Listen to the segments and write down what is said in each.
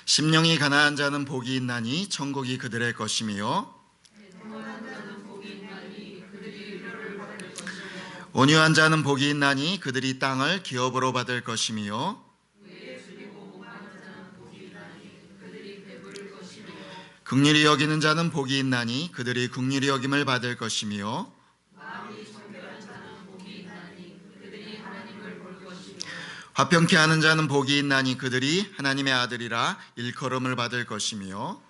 심령이 가난한 자는 복이 있나니 천국이 그들의 것이며 온유한 자는 복이 있나니 그들이 땅을 기업으로 받을 것이며 긍휼히 여기는 자는 복이 있나니 그들이 긍휼히 여김을 받을 것이며 화평케 하는 자는 복이 있나니 그들이 하나님의 아들이라 일컬음을 받을 것이며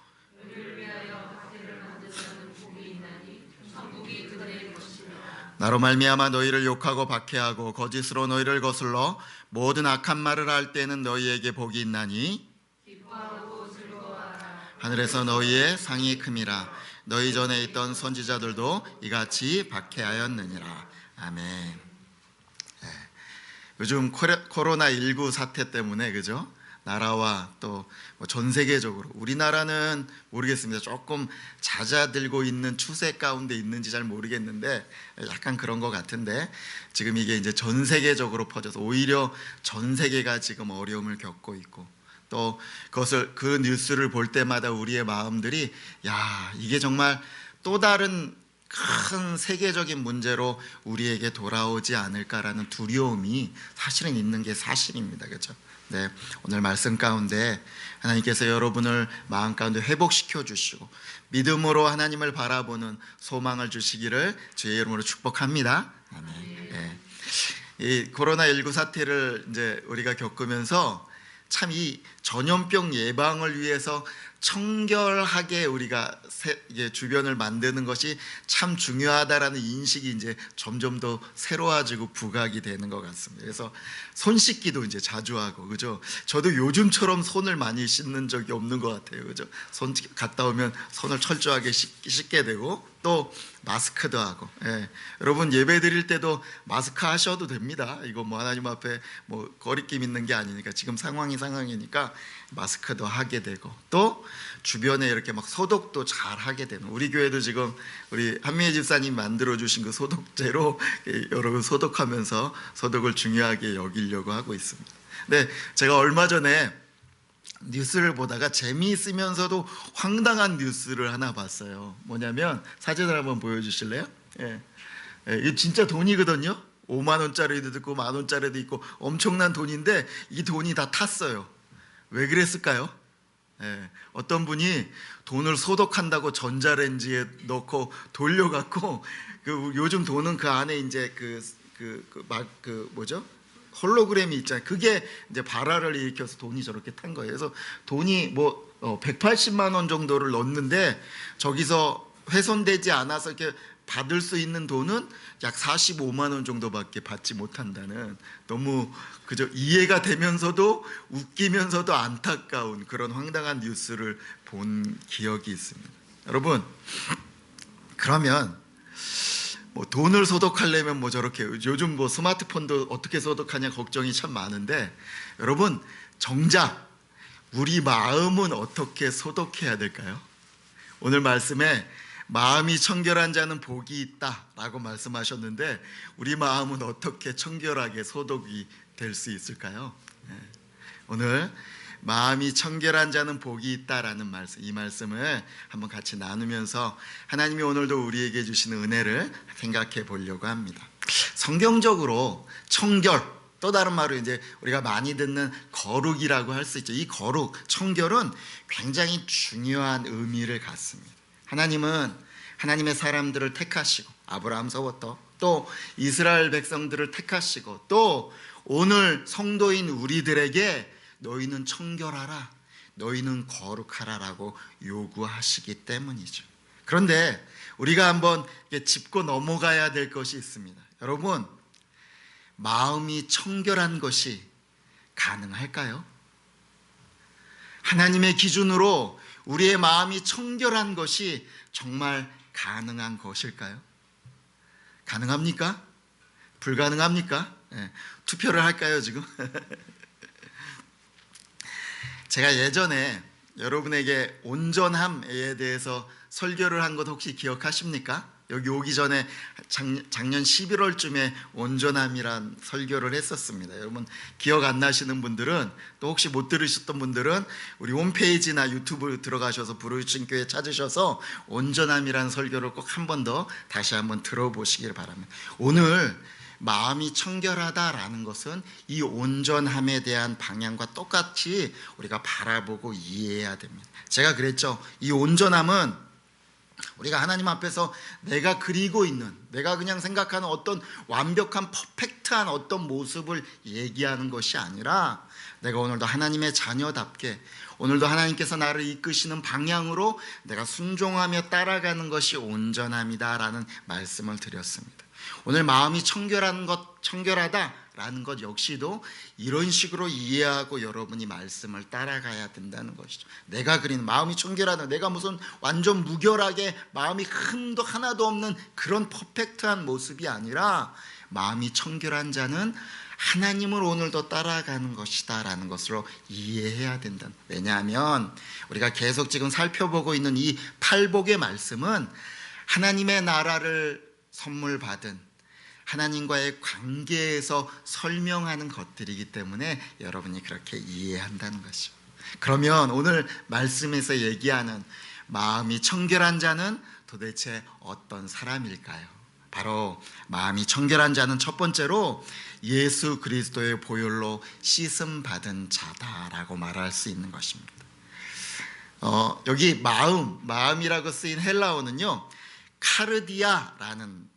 나로 말미암아 너희를 욕하고 박해하고 거짓으로 너희를 거슬러 모든 악한 말을 할 때는 너희에게 복이 있나니 하늘에서 너희의 상이 큼이라. 너희 전에 있던 선지자들도 이같이 박해하였느니라. 아멘. 요즘 코로나19 사태 때문에 그죠? 나라와 또 전 세계적으로 우리나라는 모르겠습니다. 조금 잦아들고 있는 추세 가운데 있는지 잘 모르겠는데 약간 그런 것 같은데 지금 이게 이제 전 세계적으로 퍼져서 오히려 전 세계가 지금 어려움을 겪고 있고 또 그 뉴스를 볼 때마다 우리의 마음들이 야, 이게 정말 또 다른 큰 세계적인 문제로 우리에게 돌아오지 않을까라는 두려움이 사실은 있는 게 사실입니다. 그렇죠? 네, 오늘 말씀 가운데 하나님께서 여러분을 마음 가운데 회복시켜 주시고 믿음으로 하나님을 바라보는 소망을 주시기를 주의 이름으로 축복합니다. 아멘. 네. 이 코로나19 사태를 이제 우리가 겪으면서 참 이 전염병 예방을 위해서 청결하게 우리가 주변을 만드는 것이 참 중요하다라는 인식이 이제 점점 더 새로워지고 부각이 되는 것 같습니다. 그래서 손 씻기도 이제 자주 하고, 그죠? 저도 요즘처럼 손을 많이 씻는 적이 없는 것 같아요, 그죠? 손 갔다 오면 손을 철저하게 씻게 되고 또 마스크도 하고, 예. 여러분 예배 드릴 때도 마스크 하셔도 됩니다. 이거 뭐 하나님 앞에 뭐 거리낌 있는 게 아니니까 지금 상황이니까 마스크도 하게 되고 또 주변에 이렇게 막 소독도 잘 하게 되는 우리 교회도 지금 우리 한미애 집사님 만들어 주신 그 소독제로 여러분 소독하면서 소독을 중요하게 여기려고 하고 있습니다. 근데 제가 얼마 전에 뉴스를 보다가 재미있으면서도 황당한 뉴스를 하나 봤어요. 뭐냐면 사진을 한번 보여주실래요? 예. 이거 진짜 돈이거든요. 5만 원짜리도 있고 만 원짜리도 있고 엄청난 돈인데 이 돈이 다 탔어요. 왜 그랬을까요? 예. 어떤 분이 돈을 소독한다고 전자레인지에 넣고 돌려갖고 요즘 돈은 그 안에 이제 뭐죠? 홀로그램이 있잖아요. 그게 이제 발화를 일으켜서 돈이 저렇게 탄 거예요. 그래서 돈이 180만 원 정도를 넣었는데 저기서 훼손되지 않아서 이렇게 받을 수 있는 돈은 약 45만 원 정도밖에 받지 못한다는 너무 그저 이해가 되면서도 웃기면서도 안타까운 그런 황당한 뉴스를 본 기억이 있습니다. 여러분, 그러면 돈을 소독하려면 저렇게 요즘 스마트폰도 어떻게 소독하냐 걱정이 참 많은데 여러분 정작 우리 마음은 어떻게 소독해야 될까요? 오늘 말씀에 마음이 청결한 자는 복이 있다라고 말씀하셨는데 우리 마음은 어떻게 청결하게 소독이 될 수 있을까요? 오늘 마음이 청결한 자는 복이 있다라는 말씀, 이 말씀을 한번 같이 나누면서 하나님이 오늘도 우리에게 주시는 은혜를 생각해 보려고 합니다. 성경적으로 청결, 또 다른 말로 이제 우리가 많이 듣는 거룩이라고 할 수 있죠. 이 거룩, 청결은 굉장히 중요한 의미를 갖습니다. 하나님은 하나님의 사람들을 택하시고 아브라함서부터 또 이스라엘 백성들을 택하시고 또 오늘 성도인 우리들에게 너희는 청결하라, 너희는 거룩하라라고 요구하시기 때문이죠. 그런데 우리가 한번 짚고 넘어가야 될 것이 있습니다. 여러분, 마음이 청결한 것이 가능할까요? 하나님의 기준으로 우리의 마음이 청결한 것이 정말 가능한 것일까요? 가능합니까? 불가능합니까? 네. 투표를 할까요, 지금? 제가 예전에 여러분에게 온전함에 대해서 설교를 한 것 혹시 기억하십니까? 여기 오기 전에 작년 11월쯤에 온전함이란 설교를 했었습니다. 여러분 기억 안 나시는 분들은, 또 혹시 못 들으셨던 분들은 우리 홈페이지나 유튜브 들어가셔서 부르짖는 교회 찾으셔서 온전함이란 설교를 꼭 한 번 더 다시 한번 들어보시길 바랍니다. 오늘 마음이 청결하다라는 것은 이 온전함에 대한 방향과 똑같이 우리가 바라보고 이해해야 됩니다. 제가 그랬죠. 이 온전함은 우리가 하나님 앞에서 내가 그리고 있는, 내가 그냥 생각하는 어떤 완벽한 퍼펙트한 어떤 모습을 얘기하는 것이 아니라, 내가 오늘도 하나님의 자녀답게, 오늘도 하나님께서 나를 이끄시는 방향으로 내가 순종하며 따라가는 것이 온전함이다라는 말씀을 드렸습니다. 오늘 마음이 청결하다라는 것 역시도 이런 식으로 이해하고 여러분이 말씀을 따라가야 된다는 것이죠. 내가 그린 마음이 청결하다, 내가 무슨 완전 무결하게 마음이 흠도 하나도 없는 그런 퍼펙트한 모습이 아니라, 마음이 청결한 자는 하나님을 오늘도 따라가는 것이다 라는 것으로 이해해야 된다. 왜냐하면 우리가 계속 지금 살펴보고 있는 이 팔복의 말씀은 하나님의 나라를 선물 받은 하나님과의 관계에서 설명하는 것들이기 때문에 여러분이 그렇게 이해한다는 것이죠. 그러면 오늘 말씀에서 얘기하는 마음이 청결한 자는 도대체 어떤 사람일까요? 바로 마음이 청결한 자는 첫 번째로 예수 그리스도의 보혈로 씻음 받은 자다라고 말할 수 있는 것입니다. 여기 마음이라고 쓰인 헬라어는요, 카르디아라는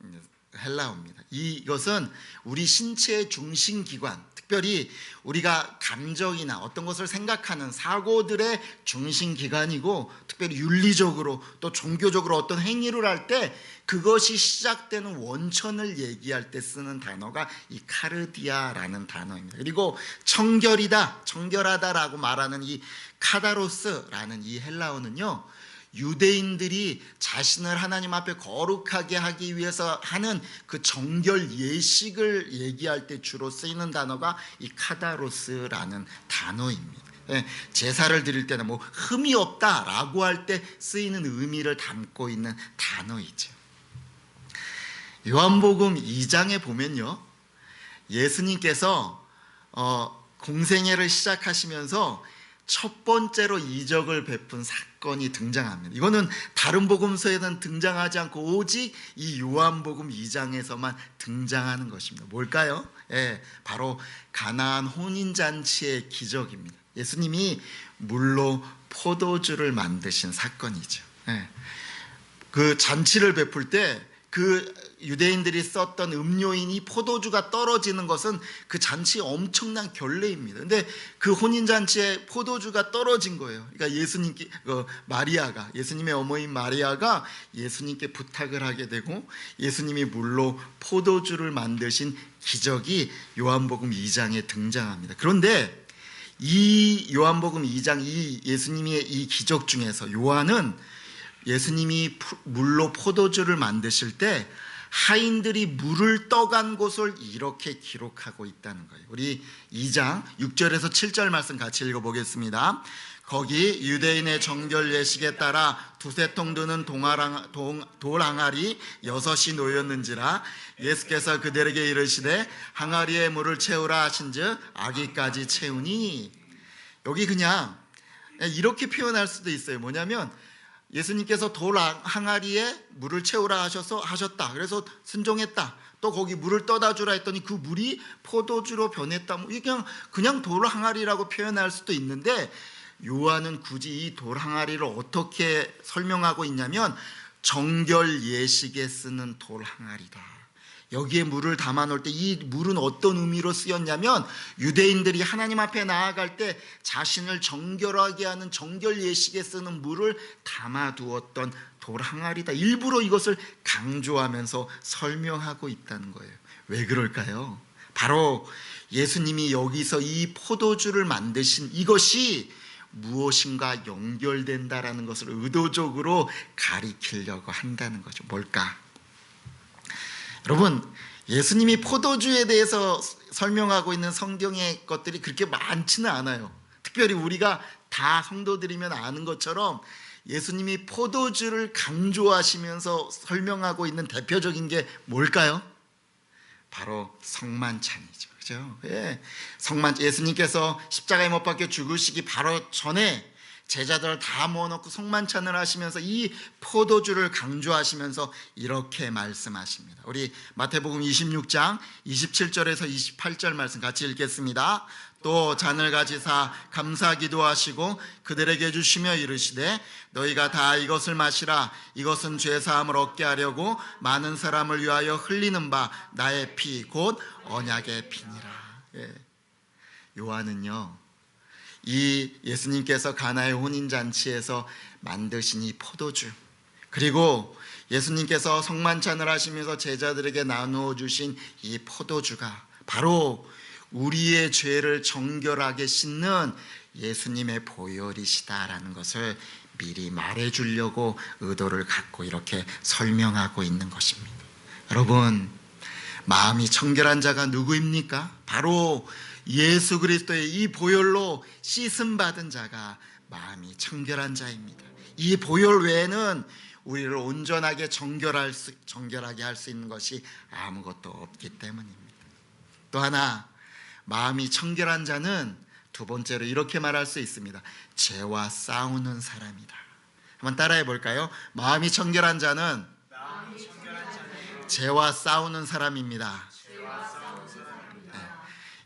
헬라어입니다. 이것은 우리 신체의 중심기관, 특별히 우리가 감정이나 어떤 것을 생각하는 사고들의 중심기관이고, 특별히 윤리적으로 또 종교적으로 어떤 행위를 할 때 그것이 시작되는 원천을 얘기할 때 쓰는 단어가 이 카르디아라는 단어입니다. 그리고 청결하다라고 말하는 이 카다로스라는 이 헬라어는요, 유대인들이 자신을 하나님 앞에 거룩하게 하기 위해서 하는 그 정결 예식을 얘기할 때 주로 쓰이는 단어가 이 카다로스라는 단어입니다. 제사를 드릴 때는 뭐 흠이 없다라고 할 때 쓰이는 의미를 담고 있는 단어이죠. 요한복음 2장에 보면요, 예수님께서 공생애를 시작하시면서 첫 번째로 이적을 베푼 사건이 등장합니다. 이거는 다른 복음서에는 등장하지 않고 오직 이 요한복음 2장에서만 등장하는 것입니다. 뭘까요? 바로 가나안 혼인잔치의 기적입니다. 예수님이 물로 포도주를 만드신 사건이죠. 그 잔치를 베풀 때 그 유대인들이 썼던 음료인 이 포도주가 떨어지는 것은 그 잔치의 엄청난 결례입니다. 근데 그 혼인잔치에 포도주가 떨어진 거예요. 그러니까 예수님의 어머니인 마리아가 예수님께 부탁을 하게 되고, 예수님이 물로 포도주를 만드신 기적이 요한복음 2장에 등장합니다. 그런데 이 요한복음 2장 이 예수님의 이 기적 중에서 요한은 예수님이 물로 포도주를 만드실 때 하인들이 물을 떠간 곳을 이렇게 기록하고 있다는 거예요. 우리 2장 6절에서 7절 말씀 같이 읽어보겠습니다. 거기 유대인의 정결 예식에 따라 두세 통 드는 돌 항아리 6이 놓였는지라 예수께서 그들에게 이르시되 항아리에 물을 채우라 하신즉 아기까지 채우니. 여기 그냥 이렇게 표현할 수도 있어요. 뭐냐면 예수님께서 돌 항아리에 물을 채우라 하셨다. 그래서 순종했다. 또 거기 물을 떠다 주라 했더니 그 물이 포도주로 변했다. 그냥 돌 항아리라고 표현할 수도 있는데, 요한은 굳이 이 돌 항아리를 어떻게 설명하고 있냐면 정결 예식에 쓰는 돌 항아리다. 여기에 물을 담아 놓을 때 이 물은 어떤 의미로 쓰였냐면, 유대인들이 하나님 앞에 나아갈 때 자신을 정결하게 하는 정결 예식에 쓰는 물을 담아 두었던 돌 항아리다. 일부러 이것을 강조하면서 설명하고 있다는 거예요. 왜 그럴까요? 바로 예수님이 여기서 이 포도주를 만드신 이것이 무엇인가 연결된다라는 것을 의도적으로 가리키려고 한다는 거죠. 뭘까? 여러분, 예수님이 포도주에 대해서 설명하고 있는 성경의 것들이 그렇게 많지는 않아요. 특별히 우리가 다 성도들이면 아는 것처럼 예수님이 포도주를 강조하시면서 설명하고 있는 대표적인 게 뭘까요? 바로 성만찬이죠. 그죠? 예. 예수님께서 십자가에 못 박혀 죽으시기 바로 전에 제자들을 다 모아놓고 성만찬을 하시면서 이 포도주를 강조하시면서 이렇게 말씀하십니다. 우리 마태복음 26장 27절에서 28절 말씀 같이 읽겠습니다. 또 잔을 가지사 감사 기도하시고 그들에게 주시며 이르시되 너희가 다 이것을 마시라. 이것은 죄사함을 얻게 하려고 많은 사람을 위하여 흘리는 바 나의 피 곧 언약의 피니라. 예. 요한은요, 이 예수님께서 가나의 혼인잔치에서 만드신 이 포도주, 그리고 예수님께서 성만찬을 하시면서 제자들에게 나누어 주신 이 포도주가 바로 우리의 죄를 정결하게 씻는 예수님의 보혈이시다라는 것을 미리 말해주려고 의도를 갖고 이렇게 설명하고 있는 것입니다. 여러분, 마음이 청결한 자가 누구입니까? 바로 예수 그리스도의 이 보혈로 씻음 받은 자가 마음이 청결한 자입니다. 이 보혈 외에는 우리를 온전하게 정결하게 할 수 있는 것이 아무것도 없기 때문입니다. 또 하나, 마음이 청결한 자는 두 번째로 이렇게 말할 수 있습니다. 죄와 싸우는 사람이다. 한번 따라해 볼까요? 마음이 청결한 자는 죄와 싸우는 사람입니다.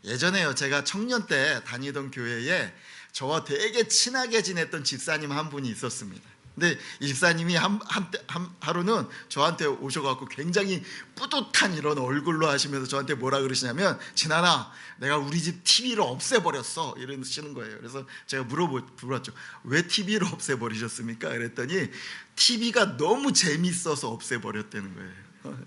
예전에요, 제가 청년 때 다니던 교회에 저와 되게 친하게 지냈던 집사님 한 분이 있었습니다. 근데 이 집사님이 하루는 저한테 오셔갖고 굉장히 뿌듯한 이런 얼굴로 하시면서 저한테 뭐라 그러시냐면, 진아나, 내가 우리 집 TV를 없애버렸어, 이러시는 거예요. 그래서 제가 물어봤죠. 왜 TV를 없애버리셨습니까? 그랬더니 TV가 너무 재밌어서 없애버렸다는 거예요.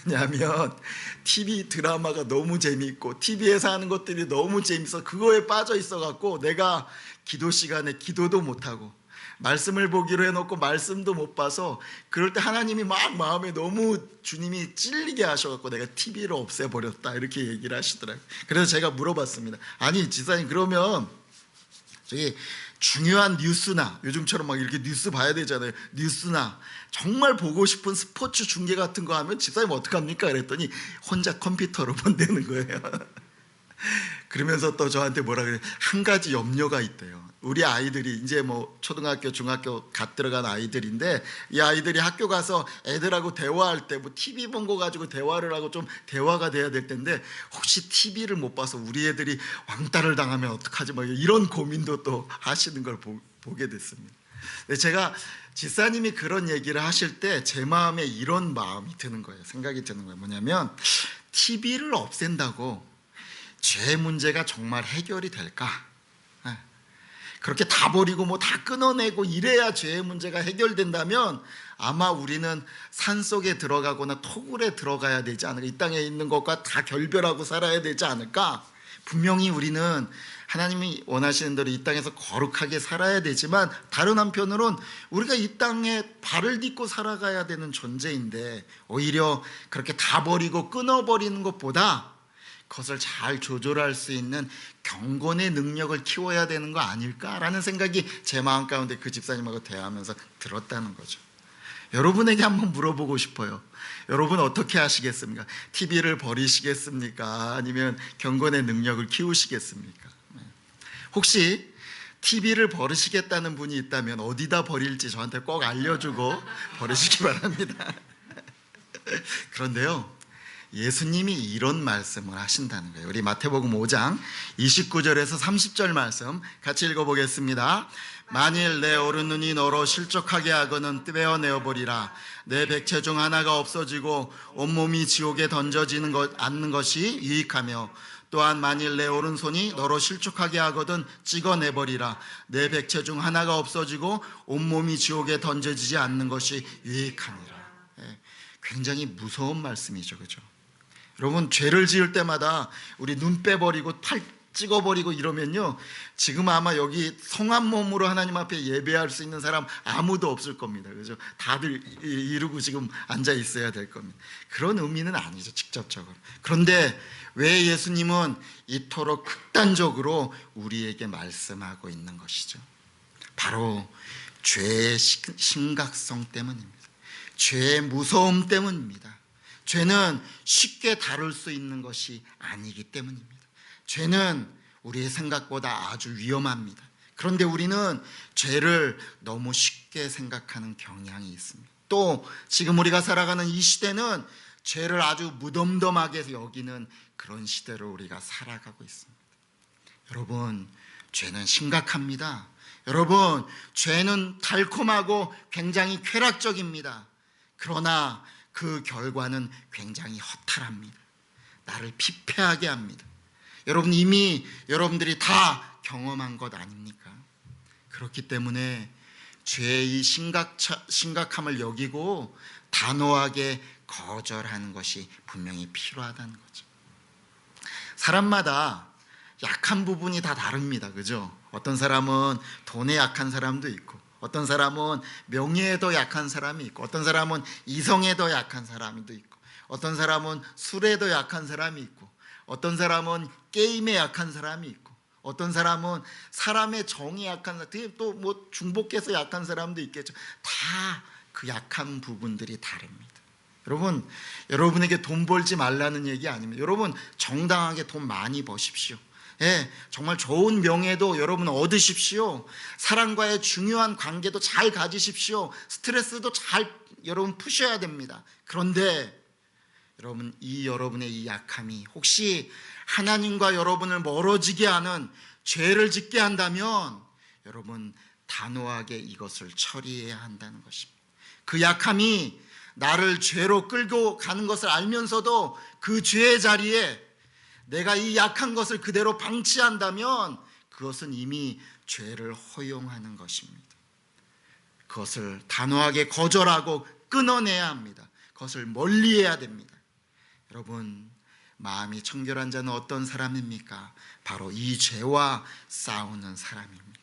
왜냐하면 TV 드라마가 너무 재미있고 TV에서 하는 것들이 너무 재밌어 그거에 빠져 있어갖고 내가 기도 시간에 기도도 못하고 말씀을 보기로 해놓고 말씀도 못 봐서, 그럴 때 하나님이 막 마음에 너무 주님이 찔리게 하셔갖고 내가 TV를 없애버렸다, 이렇게 얘기를 하시더라고요. 그래서 제가 물어봤습니다. 아니 지사님, 그러면 저기 중요한 뉴스나, 요즘처럼 막 이렇게 뉴스 봐야 되잖아요. 뉴스나 정말 보고 싶은 스포츠 중계 같은 거 하면 집사님 어떡합니까? 그랬더니 혼자 컴퓨터로 본다는 거예요. 그러면서 또 저한테 뭐라 그래요? 한 가지 염려가 있대요. 우리 아이들이 이제 뭐 초등학교, 중학교 갓 들어간 아이들인데, 이 아이들이 학교 가서 애들하고 대화할 때 뭐 TV 본 거 가지고 대화를 하고 좀 대화가 돼야 될 텐데, 혹시 TV를 못 봐서 우리 애들이 왕따를 당하면 어떡하지, 뭐 이런 고민도 또 하시는 걸 보게 됐습니다. 제가 지사님이 그런 얘기를 하실 때 제 마음에 이런 마음이 드는 거예요. 생각이 드는 거예요. 뭐냐면, TV를 없앤다고 죄 문제가 정말 해결이 될까? 그렇게 다 버리고 뭐 다 끊어내고 이래야 죄의 문제가 해결된다면 아마 우리는 산속에 들어가거나 토굴에 들어가야 되지 않을까? 이 땅에 있는 것과 다 결별하고 살아야 되지 않을까? 분명히 우리는 하나님이 원하시는 대로 이 땅에서 거룩하게 살아야 되지만, 다른 한편으론 우리가 이 땅에 발을 딛고 살아가야 되는 존재인데, 오히려 그렇게 다 버리고 끊어버리는 것보다 그것을 잘 조절할 수 있는 경건의 능력을 키워야 되는 거 아닐까라는 생각이 제 마음 가운데 그 집사님하고 대화하면서 들었다는 거죠. 여러분에게 한번 물어보고 싶어요. 여러분 어떻게 하시겠습니까? TV를 버리시겠습니까? 아니면 경건의 능력을 키우시겠습니까? 혹시 TV를 버리시겠다는 분이 있다면 어디다 버릴지 저한테 꼭 알려주고 버리시기 바랍니다. 그런데요, 예수님이 이런 말씀을 하신다는 거예요. 우리 마태복음 5장 29절에서 30절 말씀 같이 읽어보겠습니다. 만일 내 오른눈이 너로 실족하게 하거든 빼어내어 버리라. 내 백체 중 하나가 없어지고 온몸이 지옥에 던져지는 않는 것이 유익하며, 또한 만일 내 오른손이 너로 실족하게 하거든 찍어내버리라. 내 백체 중 하나가 없어지고 온몸이 지옥에 던져지지 않는 것이 유익하니라. 굉장히 무서운 말씀이죠, 그죠? 여러분, 죄를 지을 때마다 우리 눈 빼버리고 팔 찍어버리고 이러면요, 지금 아마 여기 성한 몸으로 하나님 앞에 예배할 수 있는 사람 아무도 없을 겁니다. 그죠? 다들 이러고 지금 앉아 있어야 될 겁니다. 그런 의미는 아니죠, 직접적으로. 그런데 왜 예수님은 이토록 극단적으로 우리에게 말씀하고 있는 것이죠? 바로 죄의 심각성 때문입니다. 죄의 무서움 때문입니다. 죄는 쉽게 다룰 수 있는 것이 아니기 때문입니다. 죄는 우리의 생각보다 아주 위험합니다. 그런데 우리는 죄를 너무 쉽게 생각하는 경향이 있습니다. 또 지금 우리가 살아가는 이 시대는 죄를 아주 무덤덤하게 여기는 그런 시대로 우리가 살아가고 있습니다. 여러분, 죄는 심각합니다. 여러분, 죄는 달콤하고 굉장히 쾌락적입니다. 그러나 그 결과는 굉장히 허탈합니다. 나를 피폐하게 합니다. 여러분, 이미 여러분들이 다 경험한 것 아닙니까? 그렇기 때문에 죄의 심각함을 여기고 단호하게 거절하는 것이 분명히 필요하다는 거죠. 사람마다 약한 부분이 다 다릅니다. 그죠? 어떤 사람은 돈에 약한 사람도 있고, 어떤 사람은 명예에도 약한 사람이 있고, 어떤 사람은 이성에도 약한 사람도 있고, 어떤 사람은 술에도 약한 사람이 있고, 어떤 사람은 게임에 약한 사람이 있고, 어떤 사람은 사람의 정에 약한 사람, 또 뭐 중복해서 약한 사람도 있겠죠. 다 그 약한 부분들이 다릅니다. 여러분, 여러분에게 돈 벌지 말라는 얘기 아닙니다. 여러분, 정당하게 돈 많이 버십시오. 예, 정말 좋은 명예도 여러분 얻으십시오. 사람과의 중요한 관계도 잘 가지십시오. 스트레스도 잘 여러분 푸셔야 됩니다. 그런데 여러분, 여러분의 이 약함이 혹시 하나님과 여러분을 멀어지게 하는 죄를 짓게 한다면 여러분, 단호하게 이것을 처리해야 한다는 것입니다. 그 약함이 나를 죄로 끌고 가는 것을 알면서도 그 죄의 자리에 내가 이 약한 것을 그대로 방치한다면 그것은 이미 죄를 허용하는 것입니다. 그것을 단호하게 거절하고 끊어내야 합니다. 그것을 멀리해야 됩니다. 여러분, 마음이 청결한 자는 어떤 사람입니까? 바로 이 죄와 싸우는 사람입니다.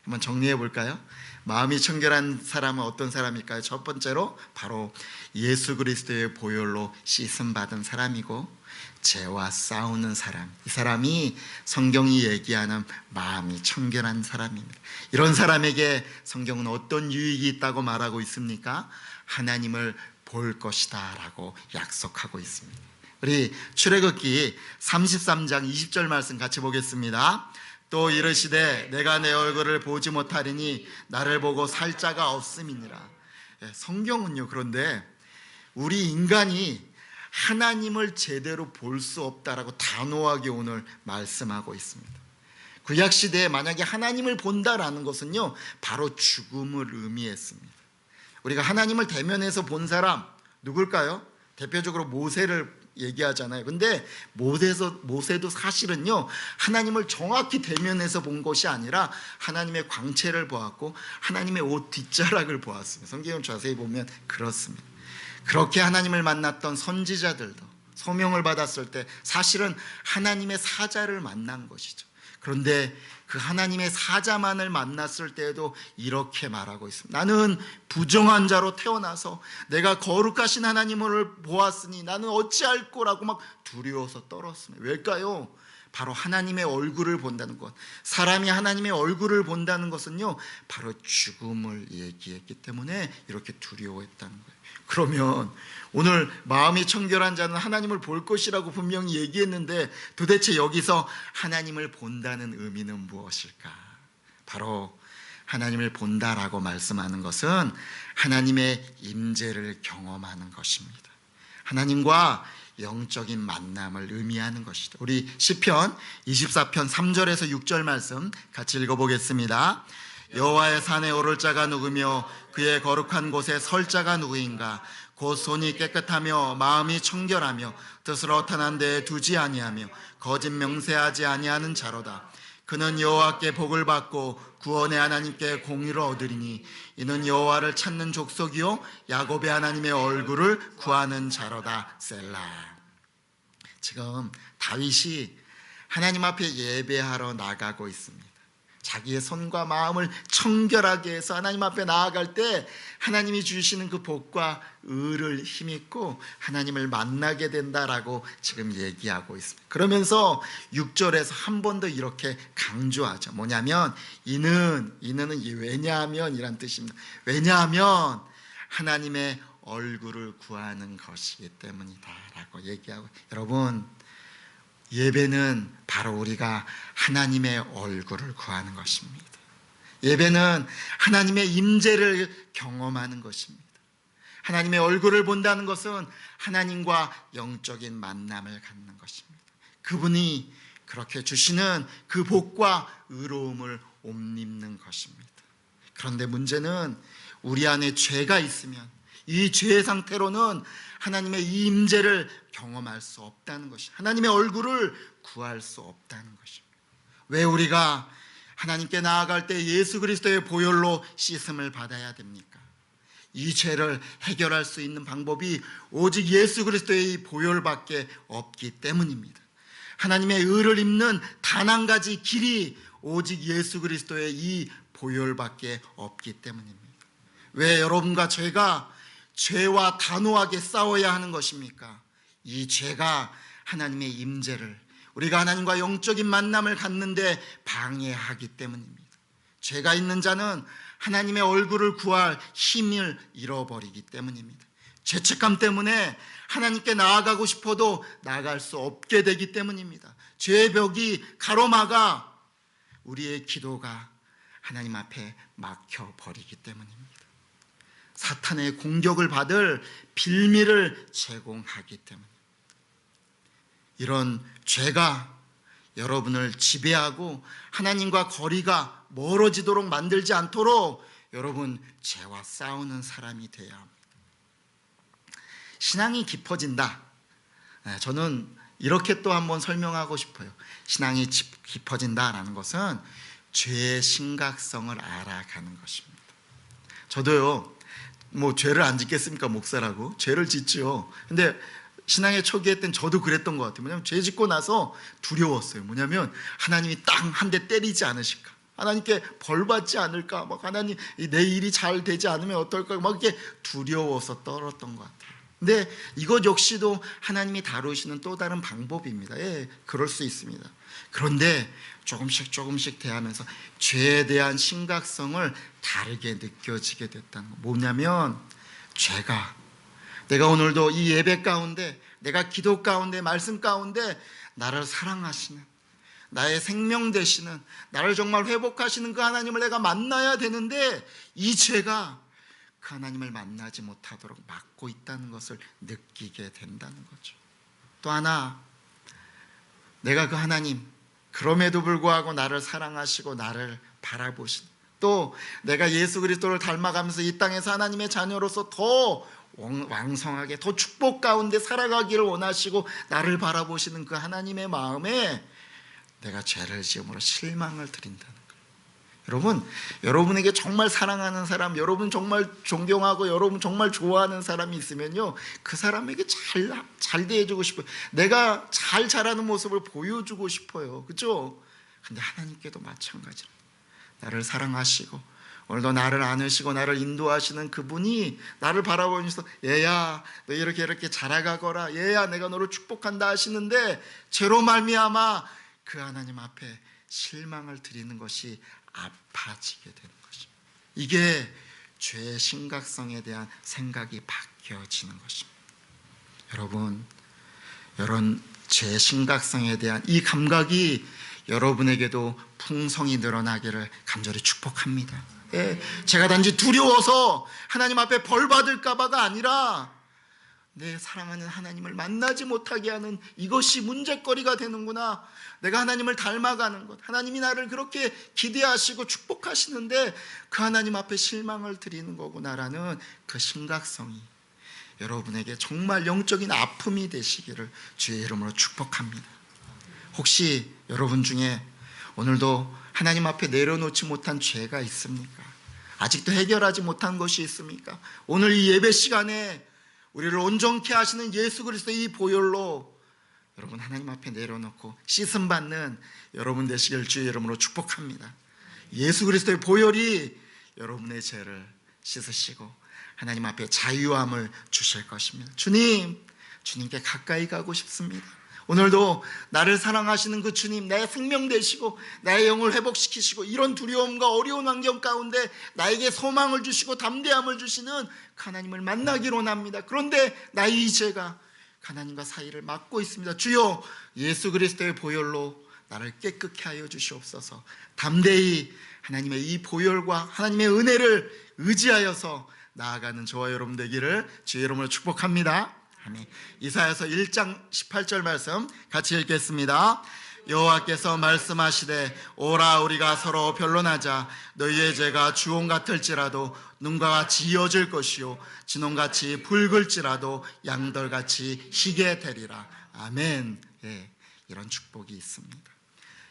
한번 정리해 볼까요? 마음이 청결한 사람은 어떤 사람일까요? 첫 번째로 바로 예수 그리스도의 보혈로 씻음 받은 사람이고, 죄와 싸우는 사람, 이 사람이 성경이 얘기하는 마음이 청결한 사람입니다. 이런 사람에게 성경은 어떤 유익이 있다고 말하고 있습니까? 하나님을 볼 것이다 라고 약속하고 있습니다. 우리 출애굽기 33장 20절 말씀 같이 보겠습니다. 또 이르시되 내가 내 얼굴을 보지 못하리니 나를 보고 살 자가 없음이니라. 성경은요, 그런데 우리 인간이 하나님을 제대로 볼 수 없다라고 단호하게 오늘 말씀하고 있습니다. 구약 시대에 만약에 하나님을 본다라는 것은요, 바로 죽음을 의미했습니다. 우리가 하나님을 대면해서 본 사람 누굴까요? 대표적으로 모세를 얘기하잖아요. 근데 모세도 사실은요, 하나님을 정확히 대면해서 본 것이 아니라 하나님의 광채를 보았고 하나님의 옷 뒷자락을 보았습니다. 성경을 자세히 보면 그렇습니다. 그렇게 하나님을 만났던 선지자들도 소명을 받았을 때 사실은 하나님의 사자를 만난 것이죠. 그런데 그 하나님의 사자만을 만났을 때에도 이렇게 말하고 있습니다. 나는 부정한 자로 태어나서 내가 거룩하신 하나님을 보았으니 나는 어찌할 거라고 막 두려워서 떨었습니다. 왜일까요? 바로 하나님의 얼굴을 본다는 것, 사람이 하나님의 얼굴을 본다는 것은요, 바로 죽음을 얘기했기 때문에 이렇게 두려워했다는 거예요. 그러면 오늘 마음이 청결한 자는 하나님을 볼 것이라고 분명히 얘기했는데 도대체 여기서 하나님을 본다는 의미는 무엇일까? 바로 하나님을 본다라고 말씀하는 것은 하나님의 임재를 경험하는 것입니다. 하나님과 영적인 만남을 의미하는 것이다. 우리 시편 24편 3절에서 6절 말씀 같이 읽어보겠습니다. 여호와의 산에 오를 자가 누구며 그의 거룩한 곳에 설 자가 누구인가? 곧 손이 깨끗하며 마음이 청결하며 뜻을 허탄한 데에 두지 아니하며 거짓 명세하지 아니하는 자로다. 그는 여호와께 복을 받고 구원의 하나님께 공의를 얻으리니 이는 여호와를 찾는 족속이요 야곱의 하나님의 얼굴을 구하는 자로다. 셀라. 지금 다윗이 하나님 앞에 예배하러 나가고 있습니다. 자기의 손과 마음을 청결하게 해서 하나님 앞에 나아갈 때 하나님이 주시는 그 복과 의를 힘입고 하나님을 만나게 된다라고 지금 얘기하고 있습니다. 그러면서 6절에서 한 번 더 이렇게 강조하죠. 뭐냐면 이는 왜냐하면 이란 뜻입니다. 왜냐하면 하나님의 얼굴을 구하는 것이기 때문이다라고 얘기하고, 여러분, 예배는 바로 우리가 하나님의 얼굴을 구하는 것입니다. 예배는 하나님의 임재를 경험하는 것입니다. 하나님의 얼굴을 본다는 것은 하나님과 영적인 만남을 갖는 것입니다. 그분이 그렇게 주시는 그 복과 의로움을 옴입는 것입니다. 그런데 문제는 우리 안에 죄가 있으면 이 죄의 상태로는 하나님의 이 임재를 경험할 수 없다는 것이, 하나님의 얼굴을 구할 수 없다는 것입니다. 왜 우리가 하나님께 나아갈 때 예수 그리스도의 보혈로 씻음을 받아야 됩니까? 이 죄를 해결할 수 있는 방법이 오직 예수 그리스도의 보혈밖에 없기 때문입니다. 하나님의 의를 입는 단 한 가지 길이 오직 예수 그리스도의 이 보혈밖에 없기 때문입니다. 왜 여러분과 제가 죄와 단호하게 싸워야 하는 것입니까? 이 죄가 하나님의 임재를, 우리가 하나님과 영적인 만남을 갖는데 방해하기 때문입니다. 죄가 있는 자는 하나님의 얼굴을 구할 힘을 잃어버리기 때문입니다. 죄책감 때문에 하나님께 나아가고 싶어도 나아갈 수 없게 되기 때문입니다. 죄의 벽이 가로막아 우리의 기도가 하나님 앞에 막혀버리기 때문입니다. 사탄의 공격을 받을 빌미를 제공하기 때문입니다. 이런 죄가 여러분을 지배하고 하나님과 거리가 멀어지도록 만들지 않도록 여러분, 죄와 싸우는 사람이 되어야 합니다. 신앙이 깊어진다. 저는 이렇게 또 한번 설명하고 싶어요. 신앙이 깊어진다라는 것은 죄의 심각성을 알아가는 것입니다. 저도요, 죄를 안 짓겠습니까? 목사라고 죄를 짓죠. 근데 신앙의 초기에 땐 저도 그랬던 것 같아요. 뭐냐면 죄 짓고 나서 두려웠어요. 뭐냐면 하나님이 딱 한 대 때리지 않으실까, 하나님께 벌 받지 않을까, 하나님 내 일이 잘 되지 않으면 어떨까, 이렇게 두려워서 떨었던 것 같아요. 근데 이것 역시도 하나님이 다루시는 또 다른 방법입니다. 그럴 수 있습니다. 그런데 조금씩 대하면서 죄에 대한 심각성을 다르게 느껴지게 됐다는 거. 뭐냐면 죄가, 내가 오늘도 이 예배 가운데, 내가 기도 가운데, 말씀 가운데 나를 사랑하시는, 나의 생명 되시는, 나를 정말 회복하시는 그 하나님을 내가 만나야 되는데 이 죄가 그 하나님을 만나지 못하도록 막고 있다는 것을 느끼게 된다는 거죠. 또 하나, 내가 그 하나님, 그럼에도 불구하고 나를 사랑하시고 나를 바라보신, 또 내가 예수 그리스도를 닮아가면서 이 땅에서 하나님의 자녀로서 더 왕성하게, 더 축복 가운데 살아가기를 원하시고 나를 바라보시는 그 하나님의 마음에 내가 죄를 지음으로 실망을 드린다는 거예요. 여러분, 여러분에게 정말 사랑하는 사람, 여러분 정말 존경하고 여러분 정말 좋아하는 사람이 있으면요, 그 사람에게 잘 대해주고 싶어요. 내가 잘 자라는 모습을 보여주고 싶어요. 그렇죠? 근데 하나님께도 마찬가지로 나를 사랑하시고 오늘도 나를 안으시고 나를 인도하시는 그분이 나를 바라보면서 얘야, 너 이렇게 자라가거라, 얘야, 내가 너를 축복한다 하시는데 죄로 말미암아 그 하나님 앞에 실망을 드리는 것이 아파지게 되는 것입니다. 이게 죄의 심각성에 대한 생각이 바뀌어지는 것입니다. 여러분, 이런 죄의 심각성에 대한 이 감각이 여러분에게도 풍성히 늘어나기를 간절히 축복합니다. 제가 단지 두려워서 하나님 앞에 벌 받을까 봐가 아니라 내 사랑하는 하나님을 만나지 못하게 하는 이것이 문제거리가 되는구나. 내가 하나님을 닮아가는 것, 하나님이 나를 그렇게 기대하시고 축복하시는데 그 하나님 앞에 실망을 드리는 거구나라는 그 심각성이 여러분에게 정말 영적인 아픔이 되시기를 주의 이름으로 축복합니다. 혹시 여러분 중에 오늘도 하나님 앞에 내려놓지 못한 죄가 있습니까? 아직도 해결하지 못한 것이 있습니까? 오늘 이 예배 시간에 우리를 온전케 하시는 예수 그리스도의 이 보혈로 여러분 하나님 앞에 내려놓고 씻음 받는 여러분 되시길 주의 이름으로 축복합니다. 예수 그리스도의 보혈이 여러분의 죄를 씻으시고 하나님 앞에 자유함을 주실 것입니다. 주님께 가까이 가고 싶습니다. 오늘도 나를 사랑하시는 그 주님, 나의 생명 되시고 나의 영을 회복시키시고 이런 두려움과 어려운 환경 가운데 나에게 소망을 주시고 담대함을 주시는 하나님을 만나기로 원합니다. 그런데 나의 이 죄가 하나님과 사이를 막고 있습니다. 주여, 예수 그리스도의 보혈로 나를 깨끗게 하여 주시옵소서. 담대히 하나님의 이 보혈과 하나님의 은혜를 의지하여서 나아가는 저와 여러분 되기를 주의 이름으로 축복합니다. 아멘. 이사야서 1장 18절 말씀 같이 읽겠습니다. 여호와께서 말씀하시되 오라 우리가 서로 변론하자. 너희의 죄가 주홍 같을지라도 눈과 같이 이어질 것이요 진홍같이 붉을지라도 양털같이 희게 되리라. 아멘. 예, 이런 축복이 있습니다.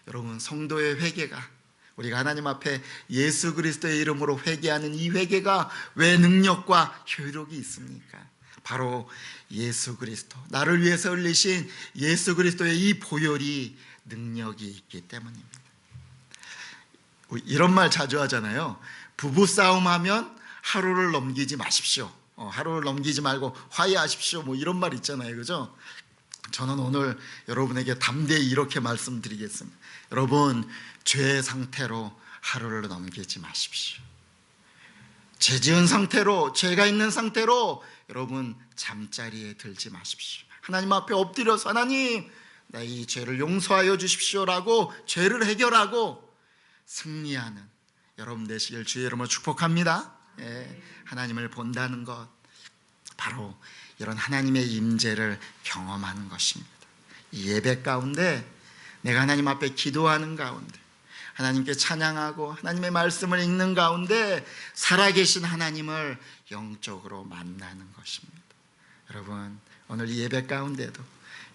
여러분, 성도의 회개가, 우리가 하나님 앞에 예수 그리스도의 이름으로 회개하는 이 회개가 왜 능력과 효력이 있습니까? 바로 예수 그리스도, 나를 위해서 흘리신 예수 그리스도의 이 보혈이 능력이 있기 때문입니다. 이런 말 자주 하잖아요. 부부싸움 하면 하루를 넘기지 마십시오. 하루를 넘기지 말고 화해하십시오. 뭐 이런 말 있잖아요. 그죠? 저는 오늘 여러분에게 담대히 이렇게 말씀드리겠습니다. 여러분, 죄 상태로 하루를 넘기지 마십시오. 죄 지은 상태로, 죄가 있는 상태로 여러분 잠자리에 들지 마십시오. 하나님 앞에 엎드려서 하나님, 나 이 죄를 용서하여 주십시오라고 죄를 해결하고 승리하는 여러분 되시길 주의 이름으로 축복합니다. 예, 하나님을 본다는 것, 바로 이런 하나님의 임재를 경험하는 것입니다. 이 예배 가운데 내가 하나님 앞에 기도하는 가운데 하나님께 찬양하고 하나님의 말씀을 읽는 가운데 살아계신 하나님을 영적으로 만나는 것입니다. 여러분, 오늘 이 예배 가운데도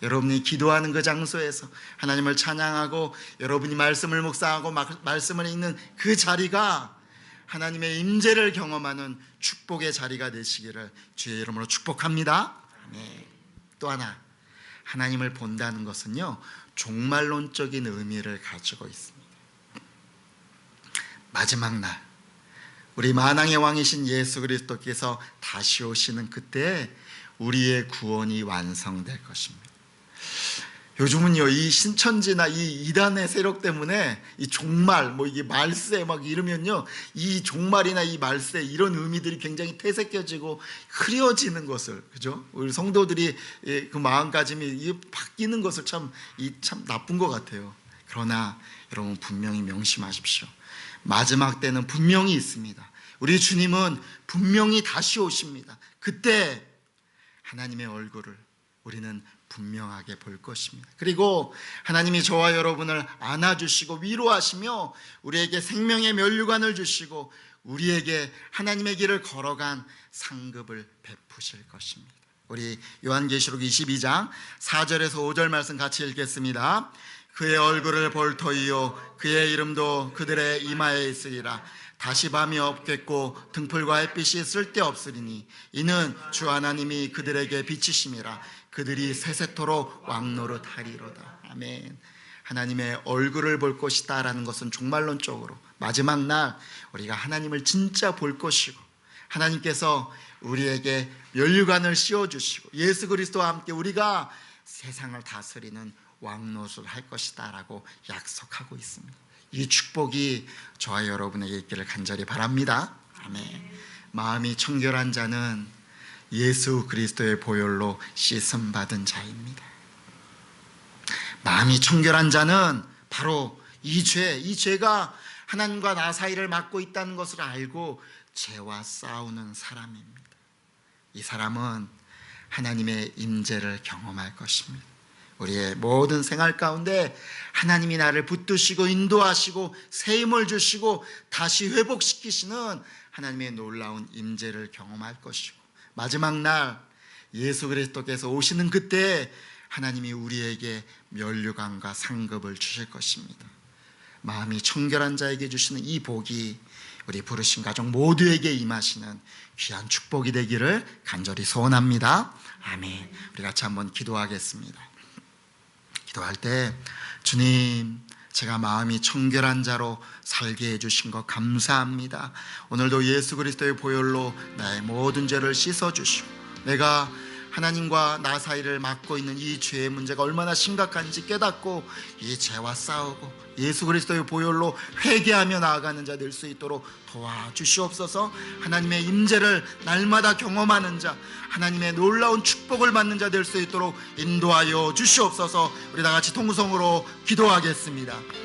여러분이 기도하는 그 장소에서 하나님을 찬양하고 여러분이 말씀을 묵상하고 말씀을 읽는 그 자리가 하나님의 임재를 경험하는 축복의 자리가 되시기를 주의 이름으로 축복합니다. 네. 또 하나, 하나님을 본다는 것은요, 종말론적인 의미를 가지고 있습니다. 마지막 날 우리 만왕의 왕이신 예수 그리스도께서 다시 오시는 그때 우리의 구원이 완성될 것입니다. 요즘은요, 이 신천지나 이 이단의 세력 때문에 이 종말, 뭐 이게 말세 막 이러면요, 이 종말이나 이 말세 이런 의미들이 굉장히 퇴색해지고 흐려지는 것을, 그죠? 우리 성도들이 그 마음가짐이 바뀌는 것을 참 나쁜 것 같아요. 그러나 여러분, 분명히 명심하십시오. 마지막 때는 분명히 있습니다. 우리 주님은 분명히 다시 오십니다. 그때 하나님의 얼굴을 우리는 분명하게 볼 것입니다. 그리고 하나님이 저와 여러분을 안아주시고 위로하시며 우리에게 생명의 면류관을 주시고 우리에게 하나님의 길을 걸어간 상급을 베푸실 것입니다. 우리 요한계시록 22장 4절에서 5절 말씀 같이 읽겠습니다. 그의 얼굴을 볼 터이요 그의 이름도 그들의 이마에 있으리라. 다시 밤이 없겠고 등불과 햇빛이 쓸데없으리니 이는 주 하나님이 그들에게 비치심이라. 그들이 세세토록 왕노릇하리로다. 아멘. 하나님의 얼굴을 볼 것이다 라는 것은 종말론적으로 마지막 날 우리가 하나님을 진짜 볼 것이고 하나님께서 우리에게 면류관을 씌워주시고 예수 그리스도와 함께 우리가 세상을 다스리는 왕노릇을 할 것이다 라고 약속하고 있습니다. 이 축복이 저와 여러분에게 있기를 간절히 바랍니다. 아멘. 마음이 청결한 자는 예수 그리스도의 보혈로 씻음 받은 자입니다. 마음이 청결한 자는 바로 이 죄가 하나님과 나 사이를 막고 있다는 것을 알고 죄와 싸우는 사람입니다. 이 사람은 하나님의 임재를 경험할 것입니다. 우리의 모든 생활 가운데 하나님이 나를 붙드시고 인도하시고 새 힘을 주시고 다시 회복시키시는 하나님의 놀라운 임재를 경험할 것이고 마지막 날 예수 그리스도께서 오시는 그때 하나님이 우리에게 면류관과 상급을 주실 것입니다. 마음이 청결한 자에게 주시는 이 복이 우리 부르신 가족 모두에게 임하시는 귀한 축복이 되기를 간절히 소원합니다. 아멘. 우리 같이 한번 기도하겠습니다. 기도할 때 주님, 제가 마음이 청결한 자로 살게 해주신 것 감사합니다. 오늘도 예수 그리스도의 보혈로 나의 모든 죄를 씻어주시고 내가 하나님과 나 사이를 막고 있는 이 죄의 문제가 얼마나 심각한지 깨닫고 이 죄와 싸우고 예수 그리스도의 보혈로 회개하며 나아가는 자 될 수 있도록 도와주시옵소서. 하나님의 임재를 날마다 경험하는 자, 하나님의 놀라운 축복을 받는 자 될 수 있도록 인도하여 주시옵소서. 우리 다 같이 통성으로 기도하겠습니다.